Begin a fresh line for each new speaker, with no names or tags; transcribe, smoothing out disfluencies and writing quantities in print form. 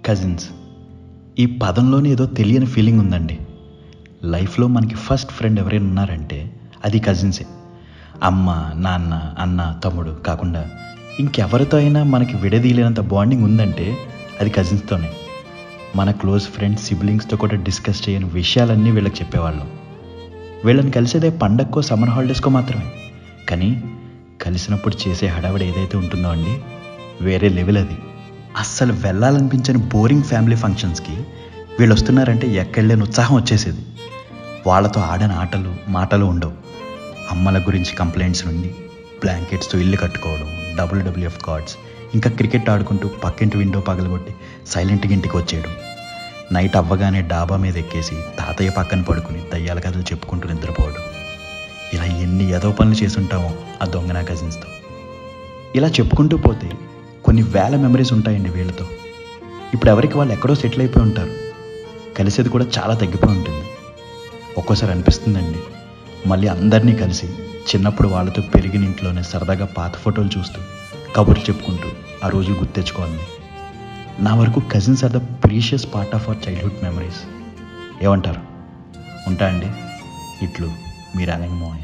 Cousins. ఈ పదంలోనే ఏదో తెలియని ఫీలింగ్ ఉందండి. లైఫ్లో మనకి ఫస్ట్ ఫ్రెండ్ ఎవరైనా ఉన్నారంటే అది కజిన్సే. అమ్మ, నాన్న, అన్న, తమ్ముడు కాకుండా ఇంకెవరితో అయినా మనకి విడదీయలేనంత బాండింగ్ ఉందంటే అది కజిన్స్తోనే. మన క్లోజ్ ఫ్రెండ్స్, సిబ్లింగ్స్తో కూడా డిస్కస్ చేయని విషయాలన్నీ వీళ్ళకి చెప్పేవాళ్ళం. వీళ్ళని కలిసేదే పండక్కో, సమ్మర్ హాలిడేస్కో మాత్రమే. కానీ కలిసినప్పుడు చేసే హడావిడి ఏదైతే ఉంటుందో అండి, వేరే లెవెల్ అది. అస్సలు వెళ్ళాలనిపించని బోరింగ్ ఫ్యామిలీ ఫంక్షన్స్కి వీళ్ళు వస్తున్నారంటే ఎక్కడలేని ఉత్సాహం వచ్చేసేది. వాళ్ళతో ఆడని ఆటలు, మాటలు ఉండవు. అమ్మల గురించి కంప్లైంట్స్ నుండి బ్లాంకెట్స్తో ఇల్లు కట్టుకోవడం, WWF కార్డ్స్, ఇంకా క్రికెట్ ఆడుకుంటూ పక్కింటి విండో పగలగొట్టి సైలెంట్గా ఇంటికి వచ్చేయడం. నైట్ అవ్వగానే డాబా మీద ఎక్కేసి తాతయ్య పక్కన పడుకుని దయ్యాల కథలు చెప్పుకుంటూ నిద్రపోవడం. ఇలా ఎన్ని ఏదో పనులు చేసుంటామో ఆ దొంగన కజిన్స్తో. ఇలా చెప్పుకుంటూ పోతే కొన్ని వేల మెమరీస్ ఉంటాయండి వీళ్ళతో. ఇప్పుడు ఎవరికి వాళ్ళు ఎక్కడో సెటిల్ అయిపోయి ఉంటారు. కలిసేది కూడా చాలా తగ్గిపోయి ఉంటుంది. ఒక్కోసారి అనిపిస్తుందండి, మళ్ళీ అందరినీ కలిసి చిన్నప్పుడు వాళ్ళతో పెరిగిన ఇంట్లోనే సరదాగా పాత ఫోటోలు చూస్తూ కబుర్లు చెప్పుకుంటూ ఆ రోజులు గుర్తు తెచ్చుకోవాలి. నా వరకు cousins are the precious part of our childhood memories. ఏమంటారు? ఉంటా అండి. ఇట్లు మీ రాలింగ మోయ.